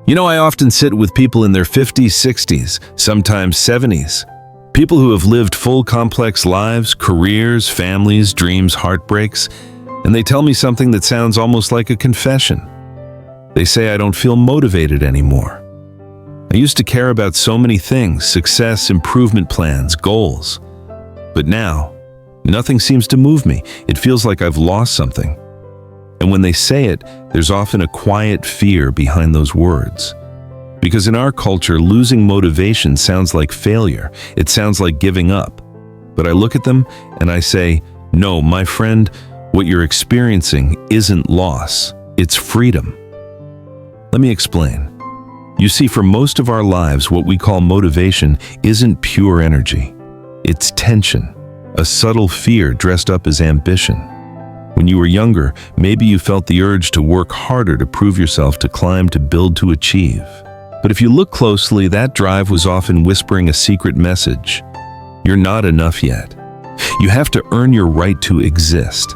I often sit with people in their 50s, 60s, sometimes 70s. People who have lived full complex lives, careers, families, dreams, heartbreaks, and they tell me something that sounds almost like a confession. They say I don't feel motivated anymore. I used to care about so many things, success, improvement plans, goals. But now, nothing seems to move me. It feels like I've lost something. And when they say it, there's often a quiet fear behind those words. Because in our culture, losing motivation sounds like failure. It sounds like giving up. But I look at them and I say, no, my friend, what you're experiencing isn't loss, it's freedom. Let me explain. You see, for most of our lives, what we call motivation isn't pure energy. It's tension, a subtle fear dressed up as ambition. When you were younger, maybe you felt the urge to work harder, to prove yourself, to climb, to build, to achieve. But if you look closely, that drive was often whispering a secret message. You're not enough yet. You have to earn your right to exist.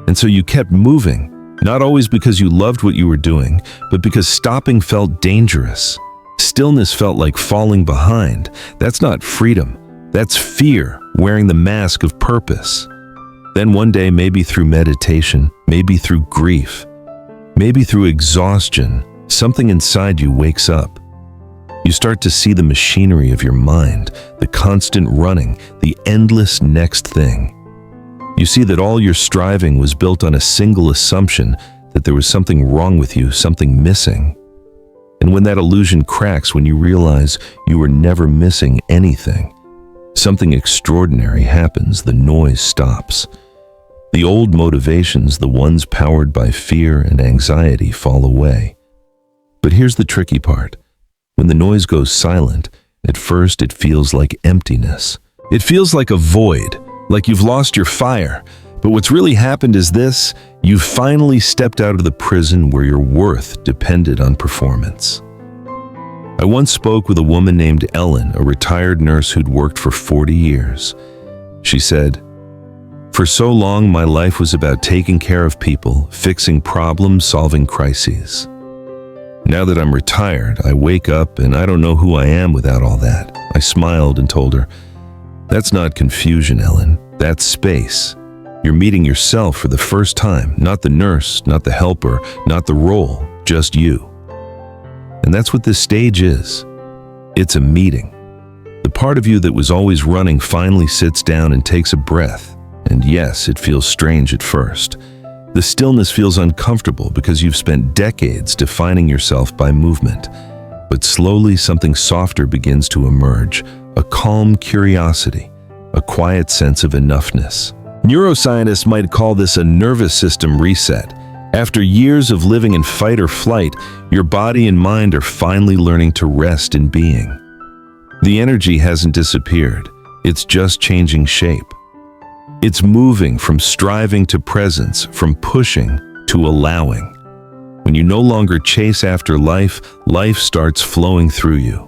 And so you kept moving, not always because you loved what you were doing, but because stopping felt dangerous. Stillness felt like falling behind. That's not freedom. That's fear wearing the mask of purpose. Then one day, maybe through meditation, maybe through grief, maybe through exhaustion, something inside you wakes up. You start to see the machinery of your mind, the constant running, the endless next thing. You see that all your striving was built on a single assumption that there was something wrong with you, something missing. And when that illusion cracks, when you realize you were never missing anything, something extraordinary happens. The noise stops. The old motivations, the ones powered by fear and anxiety, fall away. But here's the tricky part. When the noise goes silent, at first it feels like emptiness. It feels like a void, like you've lost your fire. But what's really happened is this: you've finally stepped out of the prison where your worth depended on performance. I once spoke with a woman named Ellen, a retired nurse who'd worked for 40 years. She said, "For so long, my life was about taking care of people, fixing problems, solving crises. Now that I'm retired, I wake up and I don't know who I am without all that." I smiled and told her, "That's not confusion, Ellen. That's space. You're meeting yourself for the first time, not the nurse, not the helper, not the role, just you." And that's what this stage is. It's a meeting. The part of you that was always running finally sits down and takes a breath. And yes, it feels strange at first. The stillness feels uncomfortable because you've spent decades defining yourself by movement. But slowly something softer begins to emerge, a calm curiosity, a quiet sense of enoughness. Neuroscientists might call this a nervous system reset. After years of living in fight or flight, your body and mind are finally learning to rest in being. The energy hasn't disappeared, it's just changing shape. It's moving from striving to presence, from pushing to allowing. When you no longer chase after life, life starts flowing through you.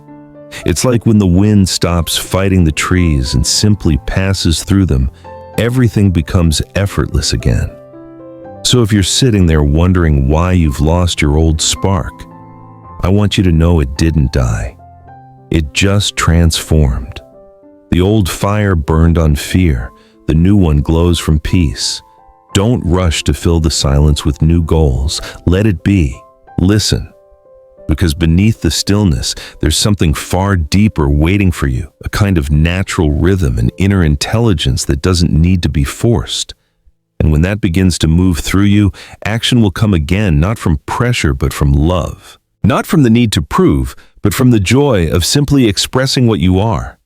It's like when the wind stops fighting the trees and simply passes through them, everything becomes effortless again. So if you're sitting there wondering why you've lost your old spark, I want you to know it didn't die. It just transformed. The old fire burned on fear. The new one glows from peace. Don't rush to fill the silence with new goals. Let it be. Listen. Because beneath the stillness, there's something far deeper waiting for you, a kind of natural rhythm, an inner intelligence that doesn't need to be forced. And when that begins to move through you, action will come again, not from pressure, but from love. Not from the need to prove, but from the joy of simply expressing what you are.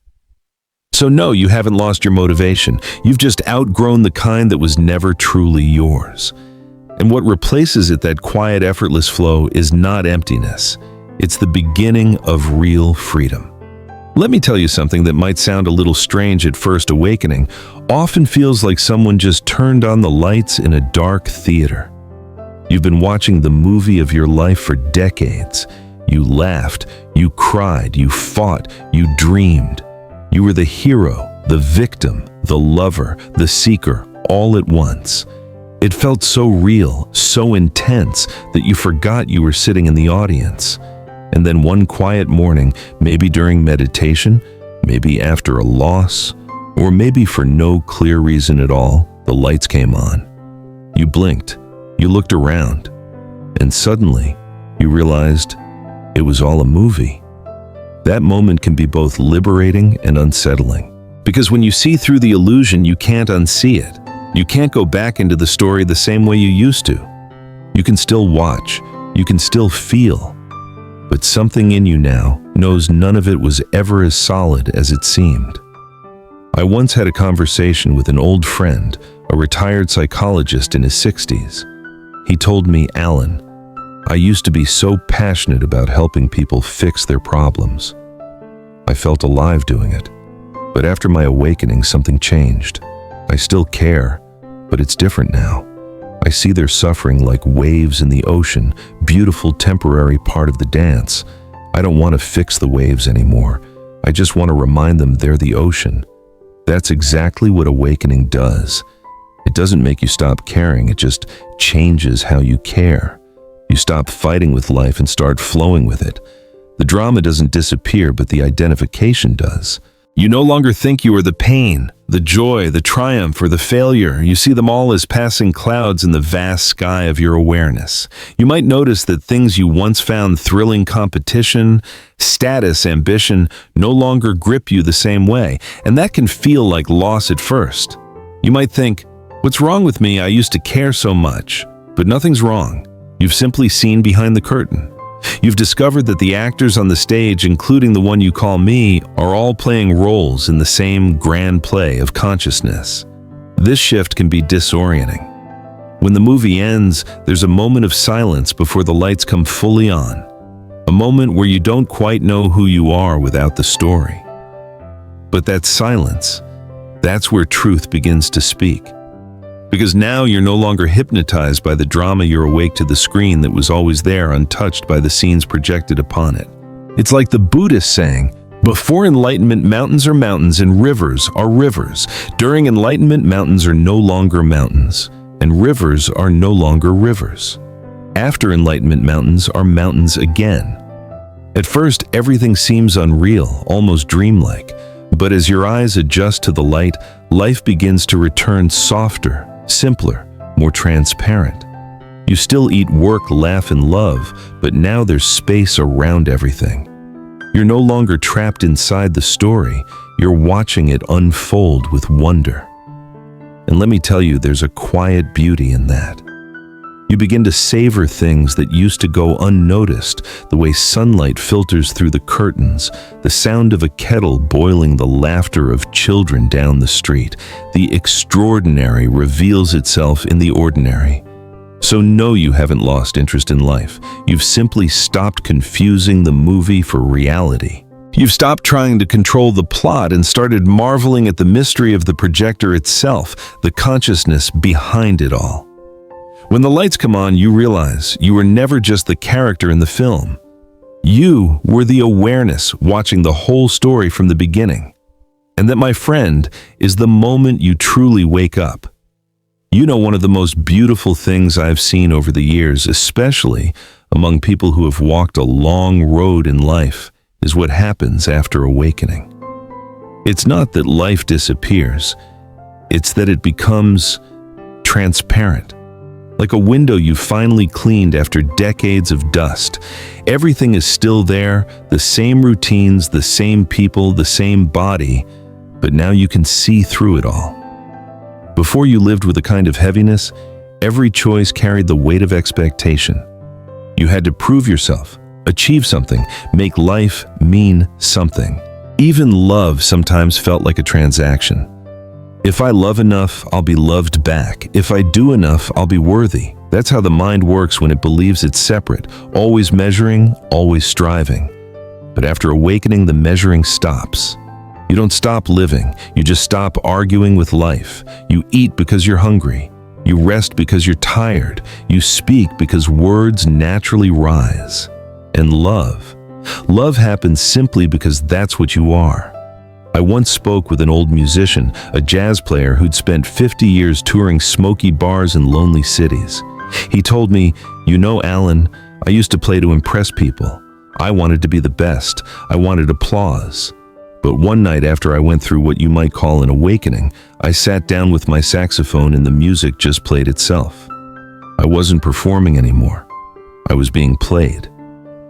So no, you haven't lost your motivation. You've just outgrown the kind that was never truly yours. And what replaces it, that quiet, effortless flow, is not emptiness. It's the beginning of real freedom. Let me tell you something that might sound a little strange at first. Awakening often feels like someone just turned on the lights in a dark theater. You've been watching the movie of your life for decades. You laughed, you cried, you fought, you dreamed. You were the hero, the victim, the lover, the seeker, all at once. It felt so real, so intense, that you forgot you were sitting in the audience. And then one quiet morning, maybe during meditation, maybe after a loss, or maybe for no clear reason at all, the lights came on. You blinked, you looked around, and suddenly you realized it was all a movie. That moment can be both liberating and unsettling. Because when you see through the illusion, you can't unsee it. You can't go back into the story the same way you used to. You can still watch, you can still feel, but something in you now knows none of it was ever as solid as it seemed. I once had a conversation with an old friend, a retired psychologist in his 60s. He told me, "Alan, I used to be so passionate about helping people fix their problems. I felt alive doing it. But after my awakening, something changed. I still care, but it's different now. I see their suffering like waves in the ocean, beautiful temporary part of the dance. I don't want to fix the waves anymore. I just want to remind them they're the ocean." That's exactly what awakening does. It doesn't make you stop caring, it just changes how you care. You stop fighting with life and start flowing with it. The drama doesn't disappear, but the identification does. You no longer think you are the pain, the joy, the triumph, or the failure. You see them all as passing clouds in the vast sky of your awareness. You might notice that things you once found thrilling, competition, status, ambition, no longer grip you the same way, and that can feel like loss at first. You might think, "What's wrong with me? I used to care so much." But nothing's wrong. You've simply seen behind the curtain. You've discovered that the actors on the stage, including the one you call me, are all playing roles in the same grand play of consciousness. This shift can be disorienting. When the movie ends, there's a moment of silence before the lights come fully on. A moment where you don't quite know who you are without the story. But that silence, that's where truth begins to speak. Because now you're no longer hypnotized by the drama, you're awake to the screen that was always there, untouched by the scenes projected upon it. It's like the Buddhist saying, "Before enlightenment, mountains are mountains and rivers are rivers. During enlightenment, mountains are no longer mountains, and rivers are no longer rivers. After enlightenment, mountains are mountains again." At first, everything seems unreal, almost dreamlike. But as your eyes adjust to the light, life begins to return softer, simpler, more transparent. You still eat, work, laugh, and love, but now there's space around everything. You're no longer trapped inside the story, you're watching it unfold with wonder. And let me tell you, there's a quiet beauty in that. You begin to savor things that used to go unnoticed, the way sunlight filters through the curtains, the sound of a kettle boiling, the laughter of children down the street. The extraordinary reveals itself in the ordinary. So no, you haven't lost interest in life. You've simply stopped confusing the movie for reality. You've stopped trying to control the plot and started marveling at the mystery of the projector itself, the consciousness behind it all. When the lights come on, you realize you were never just the character in the film. You were the awareness watching the whole story from the beginning. And that, my friend, is the moment you truly wake up. You know, one of the most beautiful things I've seen over the years, especially among people who have walked a long road in life, is what happens after awakening. It's not that life disappears, it's that it becomes transparent. Like a window you finally cleaned after decades of dust. Everything is still there, the same routines, the same people, the same body, but now you can see through it all. Before, you lived with a kind of heaviness. Every choice carried the weight of expectation. You had to prove yourself, achieve something, make life mean something. Even love sometimes felt like a transaction. If I love enough, I'll be loved back. If I do enough, I'll be worthy. That's how the mind works when it believes it's separate, always measuring, always striving. But after awakening, the measuring stops. You don't stop living, you just stop arguing with life. You eat because you're hungry. You rest because you're tired. You speak because words naturally rise. And love happens simply because that's what you are. I once spoke with an old musician, a jazz player who'd spent 50 years touring smoky bars in lonely cities. He told me, "You know, Alan, I used to play to impress people. I wanted to be the best. I wanted applause. But one night after I went through what you might call an awakening, I sat down with my saxophone and the music just played itself. I wasn't performing anymore. I was being played.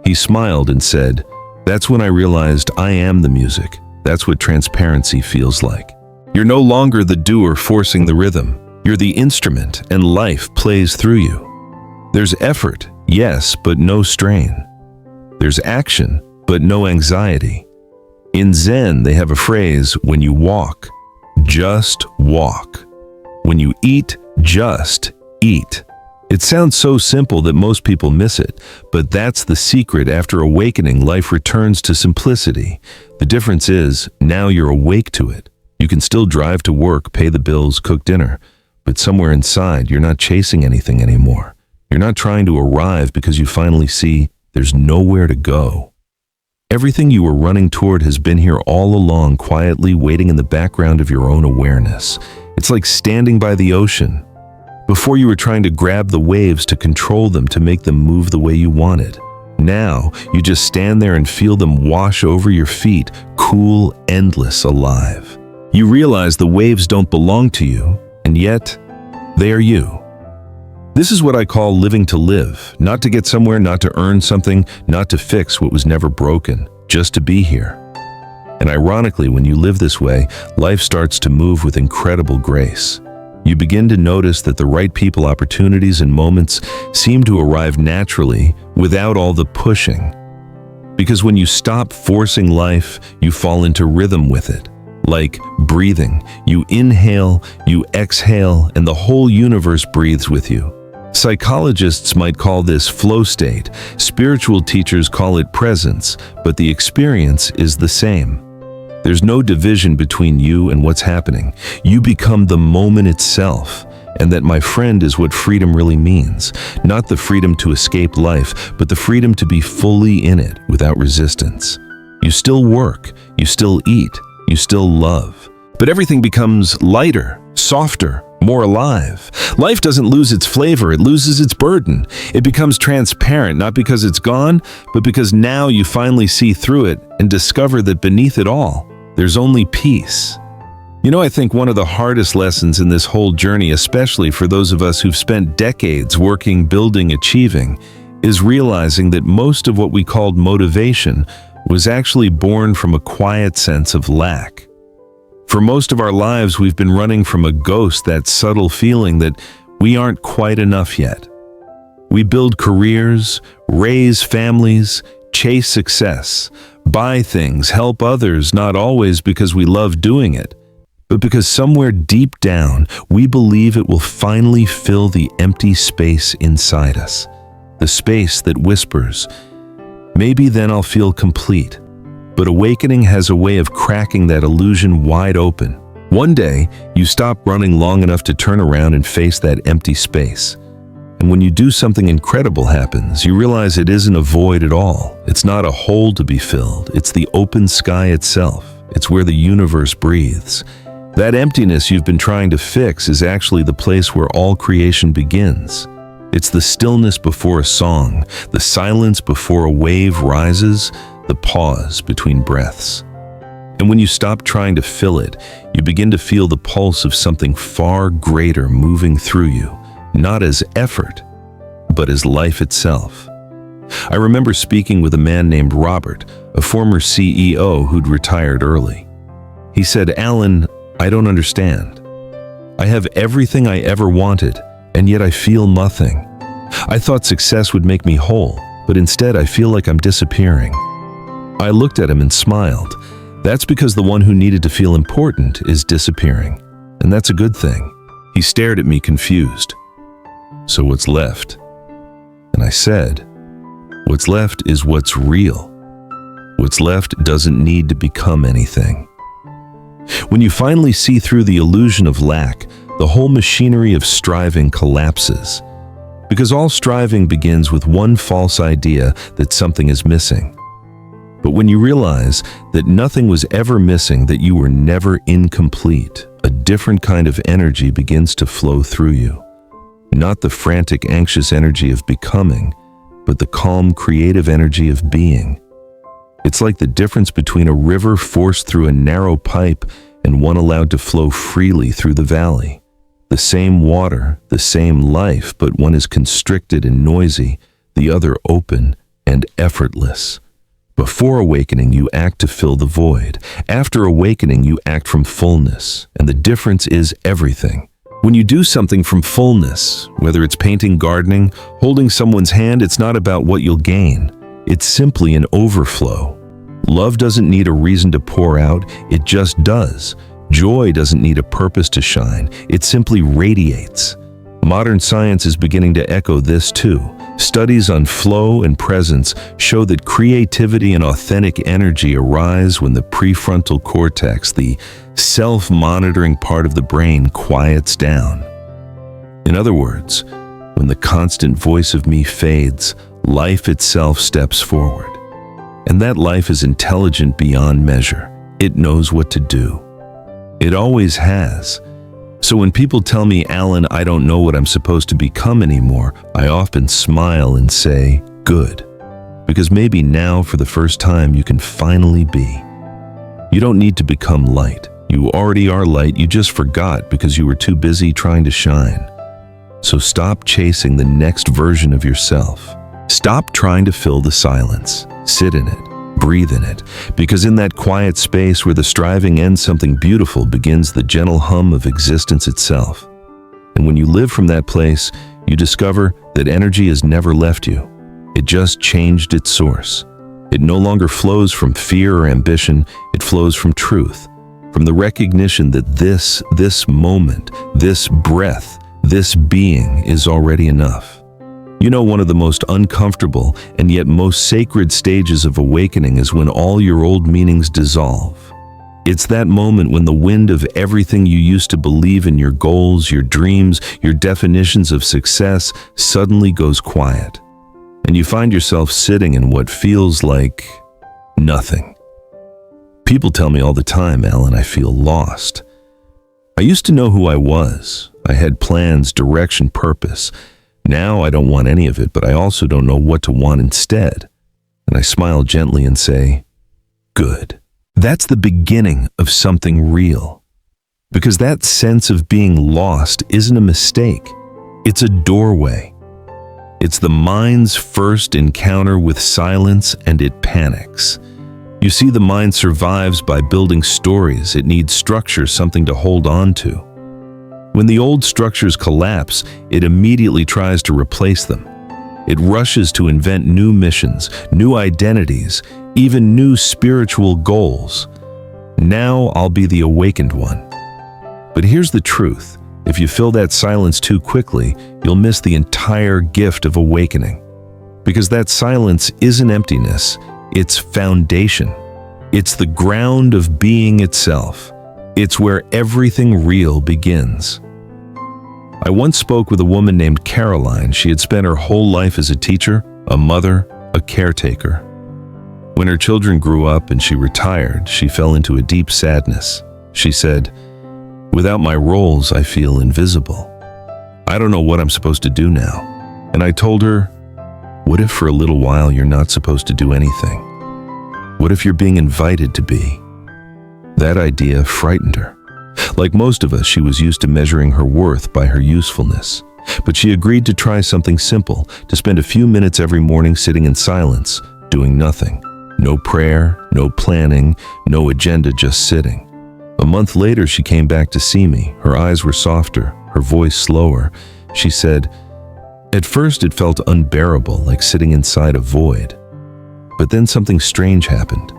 He smiled and said, "That's when I realized I am the music. That's what transparency feels like. You're no longer the doer forcing the rhythm. You're the instrument, and life plays through you. There's effort, yes, but no strain. There's action, but no anxiety. In Zen, they have a phrase, when you walk, just walk. When you eat, just eat." It sounds so simple that most people miss it, but that's the secret. After awakening, life returns to simplicity. The difference is, now you're awake to it. You can still drive to work, pay the bills, cook dinner, but somewhere inside, you're not chasing anything anymore. You're not trying to arrive because you finally see there's nowhere to go. Everything you were running toward has been here all along, quietly waiting in the background of your own awareness. It's like standing by the ocean. Before you were trying to grab the waves to control them, to make them move the way you wanted. Now, you just stand there and feel them wash over your feet, cool, endless, alive. You realize the waves don't belong to you, and yet, they are you. This is what I call living to live, not to get somewhere, not to earn something, not to fix what was never broken, just to be here. And ironically, when you live this way, life starts to move with incredible grace. You begin to notice that the right people, opportunities, and moments seem to arrive naturally without all the pushing. Because when you stop forcing life, you fall into rhythm with it. Like breathing, you inhale, you exhale, and the whole universe breathes with you. Psychologists might call this flow state. Spiritual teachers call it presence, but the experience is the same. There's no division between you and what's happening. You become the moment itself. And that, my friend, is what freedom really means. Not the freedom to escape life, but the freedom to be fully in it without resistance. You still work, you still eat, you still love. But everything becomes lighter, softer, more alive. Life doesn't lose its flavor, it loses its burden. It becomes transparent, not because it's gone, but because now you finally see through it and discover that beneath it all, there's only peace. You know, I think one of the hardest lessons in this whole journey, especially for those of us who've spent decades working, building, achieving, is realizing that most of what we called motivation was actually born from a quiet sense of lack. For most of our lives, we've been running from a ghost, that subtle feeling that we aren't quite enough yet. We build careers, raise families, chase success, buy things, help others, not always because we love doing it, but because somewhere deep down, we believe it will finally fill the empty space inside us. The space that whispers, maybe then I'll feel complete. But awakening has a way of cracking that illusion wide open. One day, you stop running long enough to turn around and face that empty space. And when you do, something incredible happens. You realize it isn't a void at all. It's not a hole to be filled. It's the open sky itself. It's where the universe breathes. That emptiness you've been trying to fix is actually the place where all creation begins. It's the stillness before a song, the silence before a wave rises, the pause between breaths. And when you stop trying to fill it, you begin to feel the pulse of something far greater moving through you, not as effort, but as life itself. I remember speaking with a man named Robert, a former CEO who'd retired early. He said, "Alan, I don't understand. I have everything I ever wanted, and yet I feel nothing. I thought success would make me whole, but instead I feel like I'm disappearing." I looked at him and smiled. That's because the one who needed to feel important is disappearing, and that's a good thing. He stared at me confused. "So what's left?" And I said, "What's left is what's real. What's left doesn't need to become anything." When you finally see through the illusion of lack, the whole machinery of striving collapses. Because all striving begins with one false idea that something is missing. But when you realize that nothing was ever missing, that you were never incomplete, a different kind of energy begins to flow through you. Not the frantic, anxious energy of becoming, but the calm, creative energy of being. It's like the difference between a river forced through a narrow pipe and one allowed to flow freely through the valley. The same water, the same life, but one is constricted and noisy, the other open and effortless. Before awakening, you act to fill the void. After awakening, you act from fullness, and the difference is everything. When you do something from fullness, whether it's painting, gardening, holding someone's hand, it's not about what you'll gain. It's simply an overflow. Love doesn't need a reason to pour out, it just does. Joy doesn't need a purpose to shine, it simply radiates. Modern science is beginning to echo this too. Studies on flow and presence show that creativity and authentic energy arise when the prefrontal cortex, the self-monitoring part of the brain, quiets down. In other words, when the constant voice of me fades, life itself steps forward. And that life is intelligent beyond measure. It knows what to do. It always has. So when people tell me, Alan, I don't know what I'm supposed to become anymore, I often smile and say, good. Because maybe now, for the first time, you can finally be. You don't need to become light. You already are light, you just forgot because you were too busy trying to shine. So stop chasing the next version of yourself. Stop trying to fill the silence. Sit in it. Breathe in it, because in that quiet space where the striving ends, something beautiful begins, the gentle hum of existence itself. And when you live from that place, you discover that energy has never left you. It just changed its source. It no longer flows from fear or ambition, it flows from truth, from the recognition that this moment, this breath, this being is already enough. You know, one of the most uncomfortable and yet most sacred stages of awakening is when all your old meanings dissolve. It's that moment when the wind of everything you used to believe in, your goals, your dreams, your definitions of success, suddenly goes quiet. And you find yourself sitting in what feels like nothing. People tell me all the time, Alan, I feel lost. I used to know who I was. I had plans, direction, purpose. Now I don't want any of it, but I also don't know what to want instead. And I smile gently and say, good. That's the beginning of something real. Because that sense of being lost isn't a mistake. It's a doorway. It's the mind's first encounter with silence, and it panics. You see, the mind survives by building stories. It needs structure, something to hold on to. When the old structures collapse, it immediately tries to replace them. It rushes to invent new missions, new identities, even new spiritual goals. Now I'll be the awakened one. But here's the truth. If you fill that silence too quickly, you'll miss the entire gift of awakening. Because that silence isn't emptiness, it's foundation. It's the ground of being itself. It's where everything real begins. I once spoke with a woman named Caroline. She had spent her whole life as a teacher, a mother, a caretaker. When her children grew up and she retired, she fell into a deep sadness. She said, "Without my roles, I feel invisible. I don't know what I'm supposed to do now." And I told her, what if for a little while you're not supposed to do anything? What if you're being invited to be? That idea frightened her. Like most of us, she was used to measuring her worth by her usefulness. But she agreed to try something simple, to spend a few minutes every morning sitting in silence, doing nothing. No prayer, no planning, no agenda, just sitting. A month later, she came back to see me. Her eyes were softer, her voice slower. She said, "At first it felt unbearable, like sitting inside a void. But then something strange happened.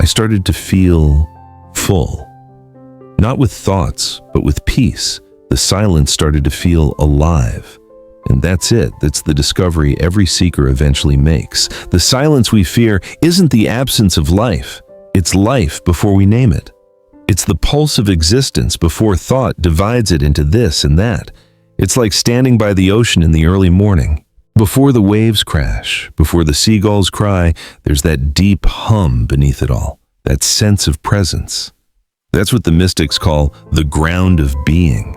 I started to feel full. Not with thoughts, but with peace. The silence started to feel alive." And that's it. That's the discovery every seeker eventually makes. The silence we fear isn't the absence of life. It's life before we name it. It's the pulse of existence before thought divides it into this and that. It's like standing by the ocean in the early morning. Before the waves crash, before the seagulls cry, there's that deep hum beneath it all, that sense of presence. That's what the mystics call the ground of being.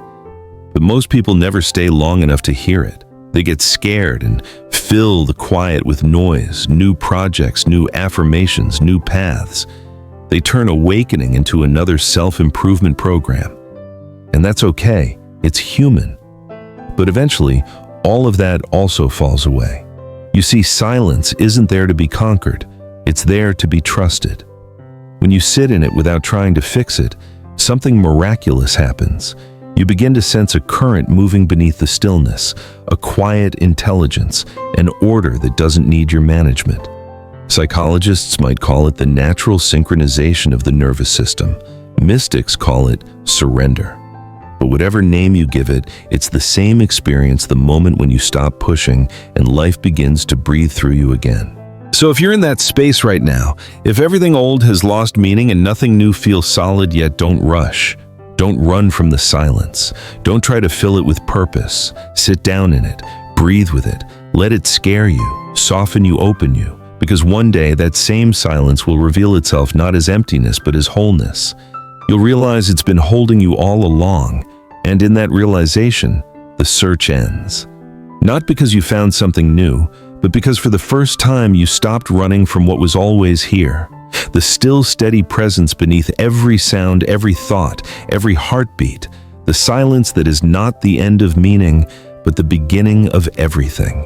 But most people never stay long enough to hear it. They get scared and fill the quiet with noise, new projects, new affirmations, new paths. They turn awakening into another self-improvement program. And that's okay, it's human. But eventually, all of that also falls away. You see, silence isn't there to be conquered, it's there to be trusted. When you sit in it without trying to fix it, something miraculous happens. You begin to sense a current moving beneath the stillness, a quiet intelligence, an order that doesn't need your management. Psychologists might call it the natural synchronization of the nervous system. Mystics call it surrender. But whatever name you give it, it's the same experience the moment when you stop pushing and life begins to breathe through you again. So if you're in that space right now, if everything old has lost meaning and nothing new feels solid yet, don't rush. Don't run from the silence. Don't try to fill it with purpose. Sit down in it. Breathe with it. Let it scare you, soften you, open you. Because one day that same silence will reveal itself not as emptiness but as wholeness. You'll realize it's been holding you all along, and in that realization, the search ends. Not because you found something new, but because for the first time you stopped running from what was always here. The still, steady presence beneath every sound, every thought, every heartbeat. The silence that is not the end of meaning, but the beginning of everything.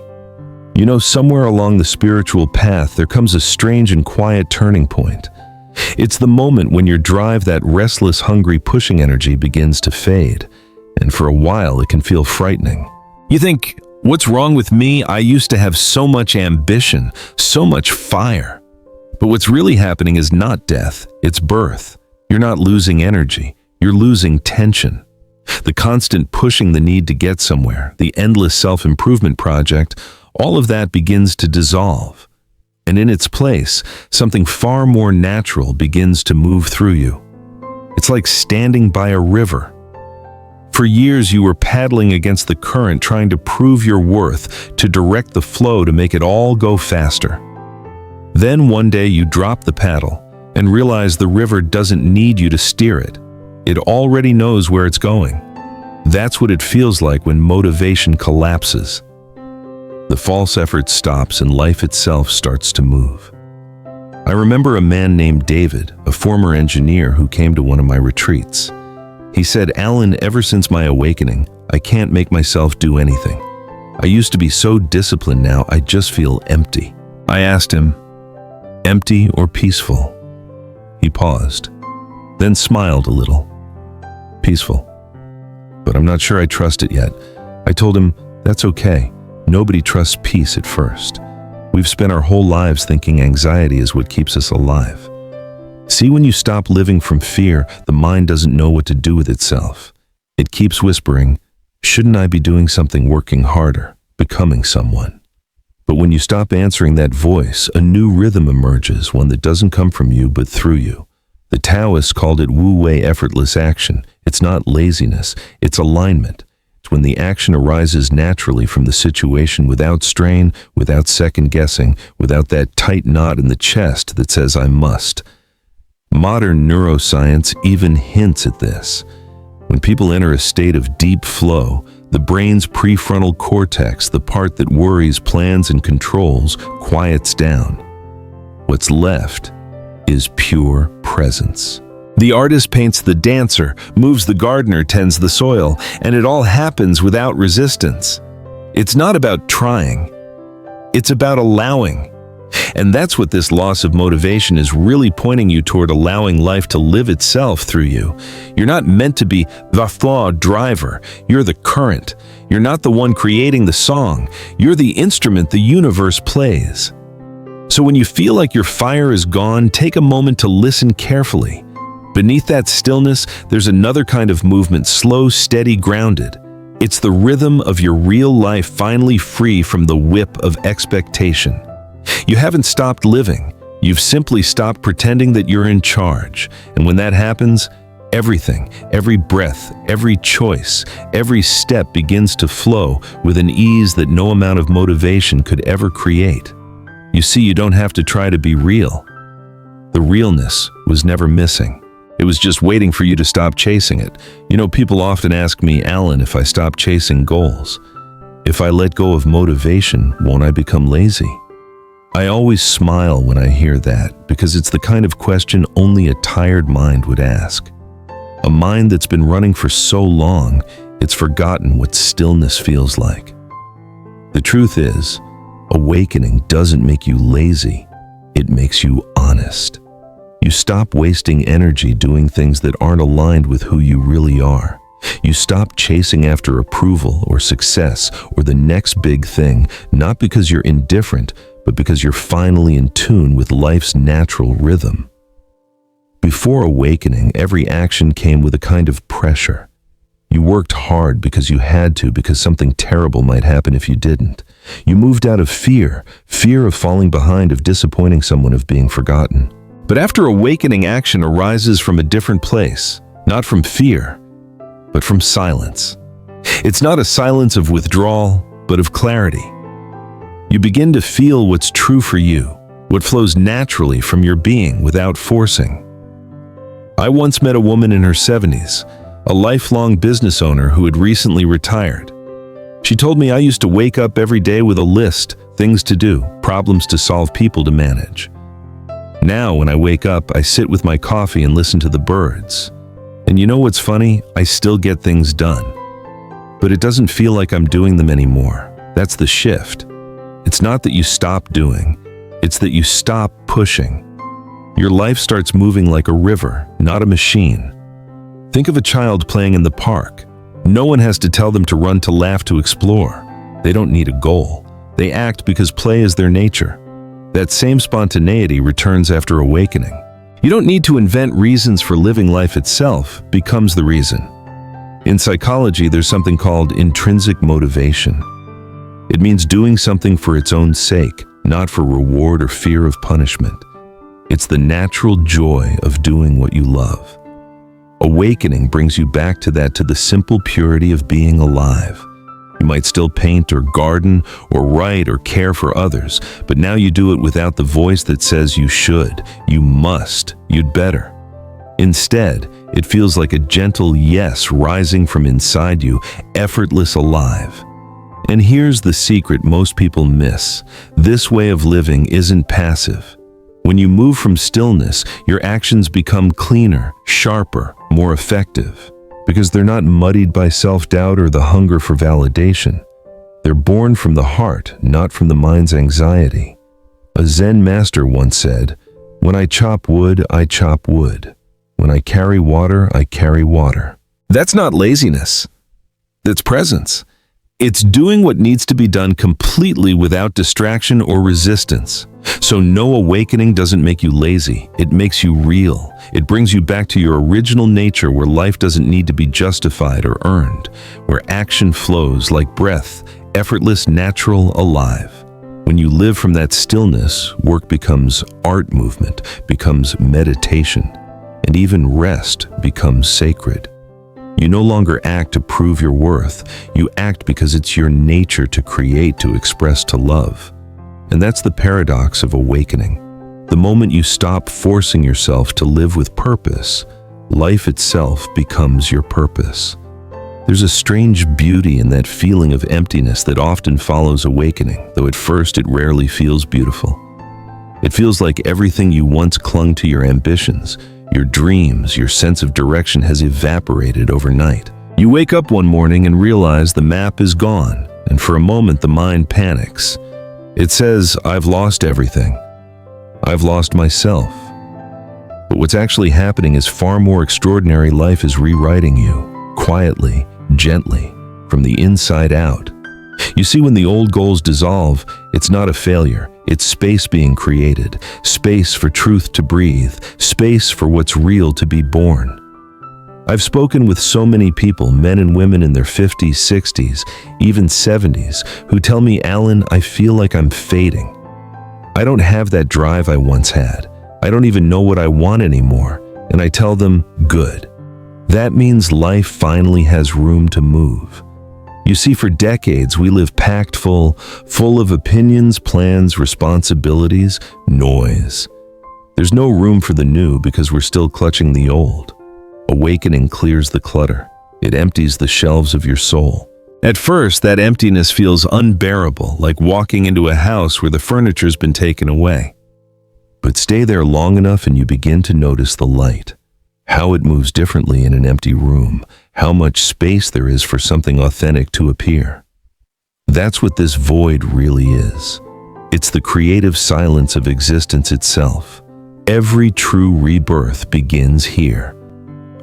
You know, somewhere along the spiritual path, there comes a strange and quiet turning point. It's the moment when your drive, that restless, hungry, pushing energy begins to fade. And for a while, it can feel frightening. You think, what's wrong with me? I used to have so much ambition, so much fire. But what's really happening is not death, it's birth. You're not losing energy, you're losing tension. The constant pushing, the need to get somewhere, the endless self-improvement project, all of that begins to dissolve. And in its place, something far more natural begins to move through you. It's like standing by a river. For years you were paddling against the current, trying to prove your worth, to direct the flow, to make it all go faster. Then one day you drop the paddle and realize the river doesn't need you to steer it. It already knows where it's going. That's what it feels like when motivation collapses. The false effort stops and life itself starts to move. I remember a man named David, a former engineer who came to one of my retreats. He said, "Alan, ever since my awakening, I can't make myself do anything. I used to be so disciplined, now I just feel empty." I asked him, "Empty or peaceful?" He paused, then smiled a little. "Peaceful. But I'm not sure I trust it yet." I told him, "That's okay. Nobody trusts peace at first. We've spent our whole lives thinking anxiety is what keeps us alive. See, when you stop living from fear, the mind doesn't know what to do with itself. It keeps whispering, shouldn't I be doing something, working harder, becoming someone? But when you stop answering that voice, a new rhythm emerges, one that doesn't come from you but through you. The Taoists called it wu-wei, effortless action. It's not laziness, it's alignment. It's when the action arises naturally from the situation, without strain, without second guessing, without that tight knot in the chest that says I must. Modern neuroscience even hints at this. When people enter a state of deep flow, the brain's prefrontal cortex, the part that worries, plans, and controls, quiets down. What's left is pure presence. The artist paints the dancer, moves the gardener, tends the soil, and it all happens without resistance. It's not about trying. It's about allowing. And that's what this loss of motivation is really pointing you toward, allowing life to live itself through you. You're not meant to be the flawed driver. You're the current. You're not the one creating the song. You're the instrument the universe plays. So when you feel like your fire is gone, take a moment to listen carefully. Beneath that stillness, there's another kind of movement, slow, steady, grounded. It's the rhythm of your real life, finally free from the whip of expectation. You haven't stopped living. You've simply stopped pretending that you're in charge. And when that happens, everything, every breath, every choice, every step begins to flow with an ease that no amount of motivation could ever create. You see, you don't have to try to be real. The realness was never missing. It was just waiting for you to stop chasing it. You know, people often ask me, Alan, if I stop chasing goals, If I let go of motivation, won't I become lazy? I always smile when I hear that because it's the kind of question only a tired mind would ask. A mind that's been running for so long, it's forgotten what stillness feels like. The truth is, awakening doesn't make you lazy, it makes you honest. You stop wasting energy doing things that aren't aligned with who you really are. You stop chasing after approval or success or the next big thing, not because you're indifferent, but because you're finally in tune with life's natural rhythm. Before awakening, every action came with a kind of pressure. You worked hard because you had to, because something terrible might happen if you didn't. You moved out of fear of falling behind, of disappointing someone, of being forgotten. But after awakening, action arises from a different place, not from fear, but from silence. It's not a silence of withdrawal, but of clarity. You begin to feel what's true for you, what flows naturally from your being without forcing. I once met a woman in her 70s, a lifelong business owner who had recently retired. She told me I used to wake up every day with a list, things to do, problems to solve, people to manage. Now, when I wake up, I sit with my coffee and listen to the birds. And you know what's funny? I still get things done. But it doesn't feel like I'm doing them anymore. That's the shift. It's not that you stop doing, it's that you stop pushing. Your life starts moving like a river, not a machine. Think of a child playing in the park. No one has to tell them to run, to laugh, to explore. They don't need a goal. They act because play is their nature. That same spontaneity returns after awakening. You don't need to invent reasons for living. Life itself becomes the reason. In psychology, there's something called intrinsic motivation. It means doing something for its own sake, not for reward or fear of punishment. It's the natural joy of doing what you love. Awakening brings you back to that, to the simple purity of being alive. You might still paint or garden or write or care for others, but now you do it without the voice that says you should, you must, you'd better. Instead, it feels like a gentle yes rising from inside you, effortless, alive. And here's the secret most people miss. This way of living isn't passive. When you move from stillness, your actions become cleaner, sharper, more effective, because they're not muddied by self-doubt or the hunger for validation. They're born from the heart, not from the mind's anxiety. A Zen master once said, "When I chop wood, I chop wood. When I carry water, I carry water." That's not laziness. That's presence. It's doing what needs to be done completely without distraction or resistance. So no, awakening doesn't make you lazy. It makes you real. It brings you back to your original nature, where life doesn't need to be justified or earned, where action flows like breath, effortless, natural, alive. When you live from that stillness, work becomes art, movement becomes meditation, and even rest becomes sacred. You no longer act to prove your worth. You act because it's your nature to create, to express, to love. And that's the paradox of awakening. The moment you stop forcing yourself to live with purpose, life itself becomes your purpose. There's a strange beauty in that feeling of emptiness that often follows awakening, though at first it rarely feels beautiful. It feels like everything you once clung to, your ambitions, your dreams, your sense of direction, has evaporated overnight. You wake up one morning and realize the map is gone, and for a moment the mind panics. It says, "I've lost everything. I've lost myself." But what's actually happening is far more extraordinary. Life is rewriting you, quietly, gently, from the inside out. You see, when the old goals dissolve, it's not a failure. It's space being created, space for truth to breathe, space for what's real to be born. I've spoken with so many people, men and women in their 50s, 60s, even 70s, who tell me, "Alan, I feel like I'm fading. I don't have that drive I once had. I don't even know what I want anymore." And I tell them, "Good. That means life finally has room to move." You see, for decades, we live packed full of opinions, plans, responsibilities, noise. There's no room for the new because we're still clutching the old. Awakening clears the clutter. It empties the shelves of your soul. At first, that emptiness feels unbearable, like walking into a house where the furniture's been taken away. But stay there long enough and you begin to notice the light, how it moves differently in an empty room, how much space there is for something authentic to appear. That's what this void really is. It's the creative silence of existence itself. Every true rebirth begins here.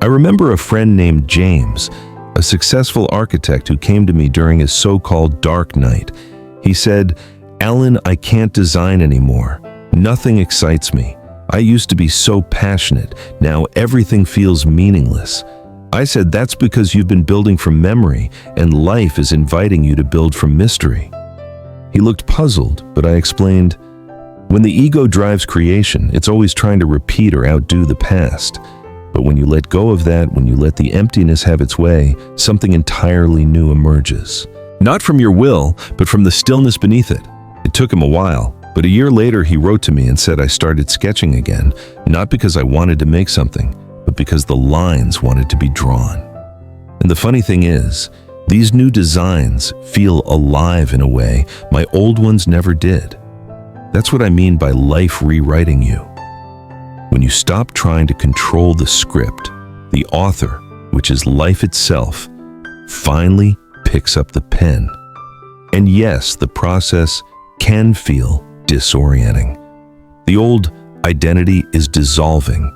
I remember a friend named James, a successful architect who came to me during his so-called dark night. He said, "Alan, I can't design anymore. Nothing excites me. I used to be so passionate. Now everything feels meaningless." I said, "That's because you've been building from memory, and life is inviting you to build from mystery." He looked puzzled, but I explained, "When the ego drives creation, it's always trying to repeat or outdo the past. But when you let go of that, when you let the emptiness have its way, something entirely new emerges. Not from your will, but from the stillness beneath it." It took him a while, but a year later he wrote to me and said I started sketching again, not because I wanted to make something, but because the lines wanted to be drawn. And the funny thing is, these new designs feel alive in a way my old ones never did. That's what I mean by life rewriting you. When you stop trying to control the script, the author, which is life itself, finally picks up the pen. And yes, the process can feel disorienting. The old identity is dissolving.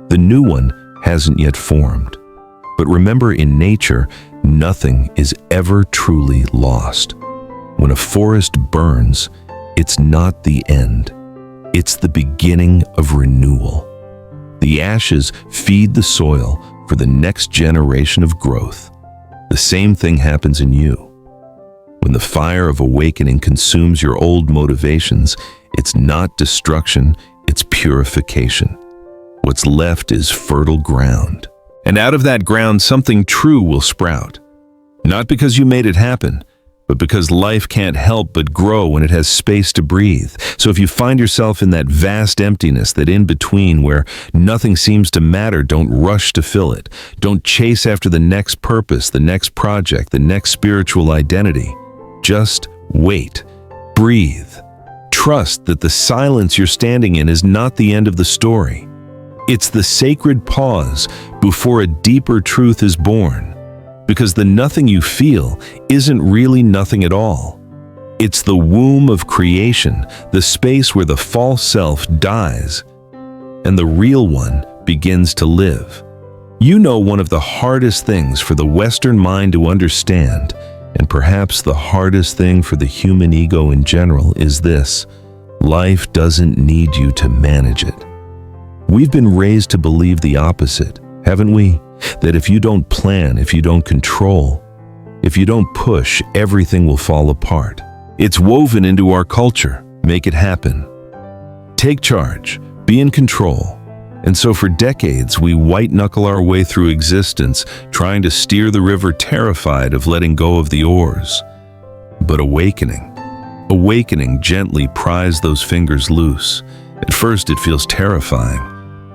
The new one hasn't yet formed. But remember, in nature, nothing is ever truly lost. When a forest burns, it's not the end. It's the beginning of renewal. The ashes feed the soil for the next generation of growth. The same thing happens in you. When the fire of awakening consumes your old motivations, it's not destruction, it's purification. What's left is fertile ground. And out of that ground, something true will sprout. Not because you made it happen, but because life can't help but grow when it has space to breathe. So if you find yourself in that vast emptiness, that in-between where nothing seems to matter, don't rush to fill it. Don't chase after the next purpose, the next project, the next spiritual identity. Just wait. Breathe. Trust that the silence you're standing in is not the end of the story. It's the sacred pause before a deeper truth is born. Because the nothing you feel isn't really nothing at all. It's the womb of creation, the space where the false self dies and the real one begins to live. You know, one of the hardest things for the Western mind to understand, and perhaps the hardest thing for the human ego in general, is this: life doesn't need you to manage it. We've been raised to believe the opposite, haven't we? That if you don't plan, if you don't control, if you don't push, everything will fall apart. It's woven into our culture. Make it happen. Take charge. Be in control. And so for decades, we white-knuckle our way through existence, trying to steer the river, terrified of letting go of the oars. But awakening gently pries those fingers loose. At first, it feels terrifying.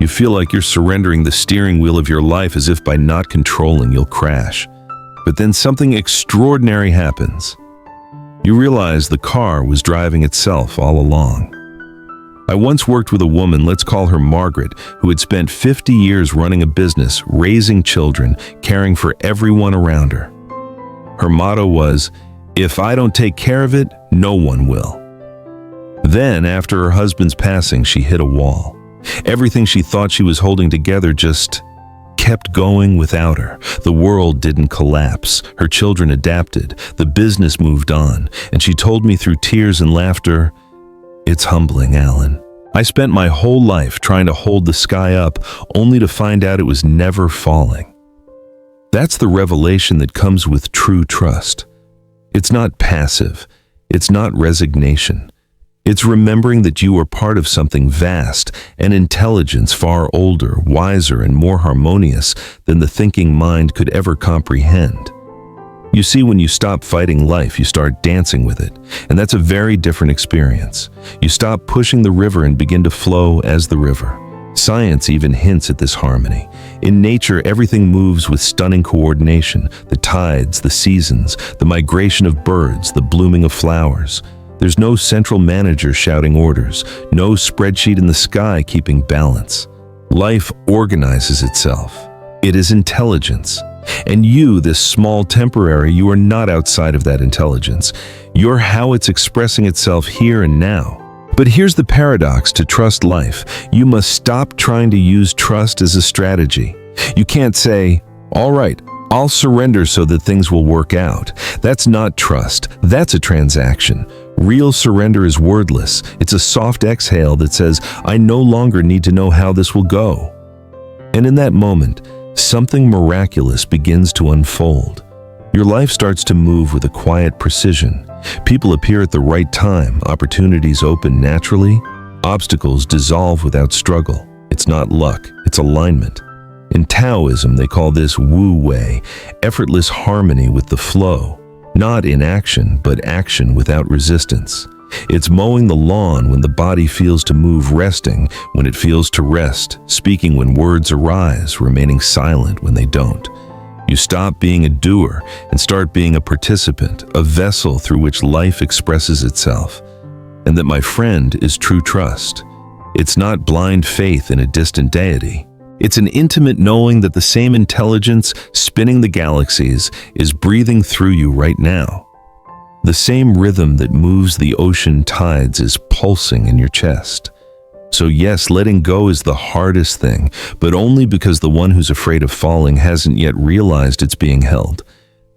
You feel like you're surrendering the steering wheel of your life, as if by not controlling you'll crash. But then something extraordinary happens. You realize the car was driving itself all along. I once worked with a woman, let's call her Margaret, who had spent 50 years running a business, raising children, caring for everyone around her. Her motto was, "If I don't take care of it, no one will." Then, after her husband's passing, she hit a wall. Everything she thought she was holding together just kept going without her. The world didn't collapse. Her children adapted. The business moved on. And she told me through tears and laughter, "It's humbling, Alan. I spent my whole life trying to hold the sky up, only to find out it was never falling." That's the revelation that comes with true trust. It's not passive. It's not resignation. It's remembering that you are part of something vast, an intelligence far older, wiser, and more harmonious than the thinking mind could ever comprehend. You see, when you stop fighting life, you start dancing with it, and that's a very different experience. You stop pushing the river and begin to flow as the river. Science even hints at this harmony. In nature, everything moves with stunning coordination: the tides, the seasons, the migration of birds, the blooming of flowers. There's no central manager shouting orders, no spreadsheet in the sky keeping balance. Life organizes itself. It is intelligence. And you, this small temporary, you are not outside of that intelligence. You're how it's expressing itself here and now. But here's the paradox to trust life. You must stop trying to use trust as a strategy. You can't say, "All right, I'll surrender so that things will work out." That's not trust. That's a transaction. Real surrender is wordless. It's a soft exhale that says, "I no longer need to know how this will go." And in that moment, something miraculous begins to unfold. Your life starts to move with a quiet precision. People appear at the right time, opportunities open naturally, obstacles dissolve without struggle. It's not luck, it's alignment. In Taoism, they call this Wu Wei, effortless harmony with the flow. Not inaction, but action without resistance. It's mowing the lawn when the body feels to move, resting when it feels to rest, speaking when words arise, remaining silent when they don't. You stop being a doer and start being a participant, a vessel through which life expresses itself. And that, my friend, is true trust. It's not blind faith in a distant deity. It's an intimate knowing that the same intelligence spinning the galaxies is breathing through you right now. The same rhythm that moves the ocean tides is pulsing in your chest. So yes, letting go is the hardest thing, but only because the one who's afraid of falling hasn't yet realized it's being held.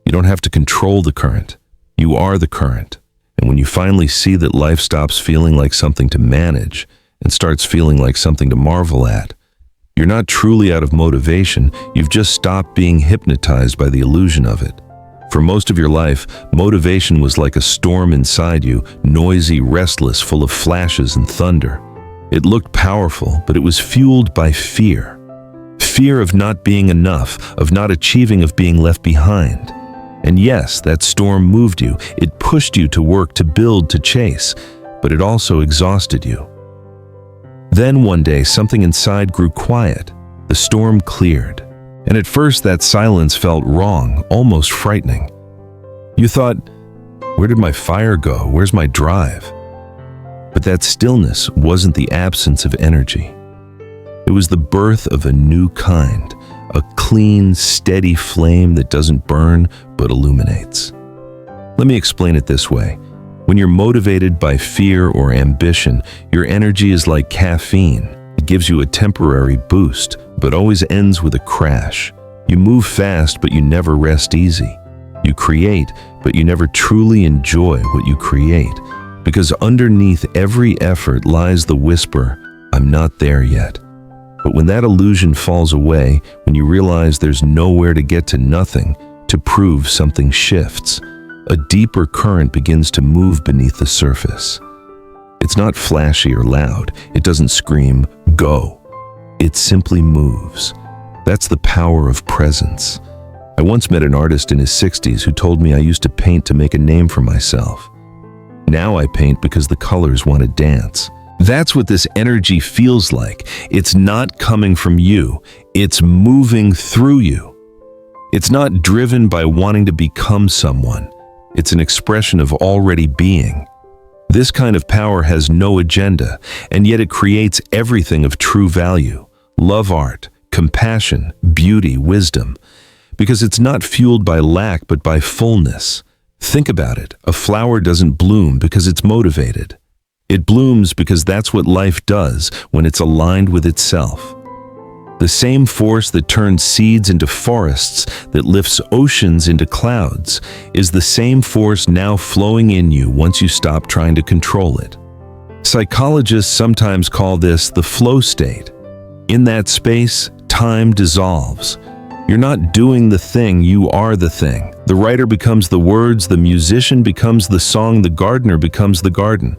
You don't have to control the current. You are the current. And when you finally see that life stops feeling like something to manage and starts feeling like something to marvel at, you're not truly out of motivation, you've just stopped being hypnotized by the illusion of it. For most of your life, motivation was like a storm inside you, noisy, restless, full of flashes and thunder. It looked powerful, but it was fueled by fear. Fear of not being enough, of not achieving, of being left behind. And yes, that storm moved you. It pushed you to work, to build, to chase, but it also exhausted you. Then one day, something inside grew quiet. The storm cleared. And at first, that silence felt wrong, almost frightening. You thought, where did my fire go? Where's my drive? But that stillness wasn't the absence of energy. It was the birth of a new kind, a clean, steady flame that doesn't burn but illuminates. Let me explain it this way. When you're motivated by fear or ambition, your energy is like caffeine. It gives you a temporary boost, but always ends with a crash. You move fast, but you never rest easy. You create, but you never truly enjoy what you create. Because underneath every effort lies the whisper, "I'm not there yet." But when that illusion falls away, when you realize there's nowhere to get to nothing, to prove something shifts, a deeper current begins to move beneath the surface. It's not flashy or loud. It doesn't scream, "Go." It simply moves. That's the power of presence. I once met an artist in his 60s who told me I used to paint to make a name for myself. Now I paint because the colors want to dance. That's what this energy feels like. It's not coming from you. It's moving through you. It's not driven by wanting to become someone. It's an expression of already being. This kind of power has no agenda, and yet it creates everything of true value: love, art, compassion, beauty, wisdom. Because it's not fueled by lack, but by fullness. Think about it. A flower doesn't bloom because it's motivated. It blooms because that's what life does when it's aligned with itself. The same force that turns seeds into forests, that lifts oceans into clouds, is the same force now flowing in you once you stop trying to control it. Psychologists sometimes call this the flow state. In that space, time dissolves. You're not doing the thing, you are the thing. The writer becomes the words, the musician becomes the song, the gardener becomes the garden.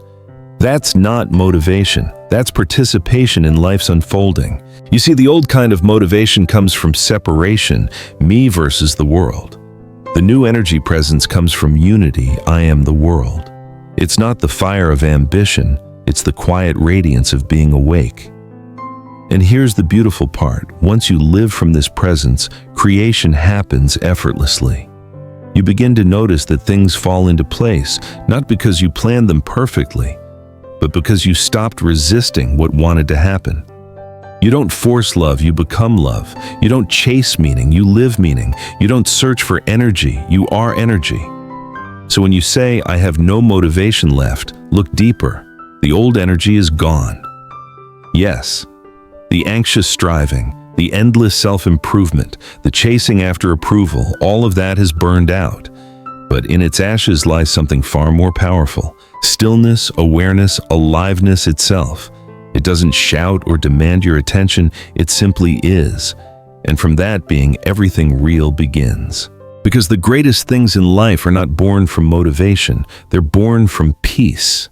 That's not motivation. That's participation in life's unfolding. You see, the old kind of motivation comes from separation, me versus the world. The new energy presence comes from unity, I am the world. It's not the fire of ambition, it's the quiet radiance of being awake. And here's the beautiful part. Once you live from this presence, creation happens effortlessly. You begin to notice that things fall into place, not because you planned them perfectly, but because you stopped resisting what wanted to happen. You don't force love, you become love. You don't chase meaning, you live meaning. You don't search for energy, you are energy. So when you say, I have no motivation left, look deeper. The old energy is gone. Yes, the anxious striving, the endless self-improvement, the chasing after approval, all of that has burned out. But in its ashes lies something far more powerful: stillness, awareness, aliveness itself. It doesn't shout or demand your attention, it simply is. And from that being, everything real begins. Because the greatest things in life are not born from motivation, they're born from peace.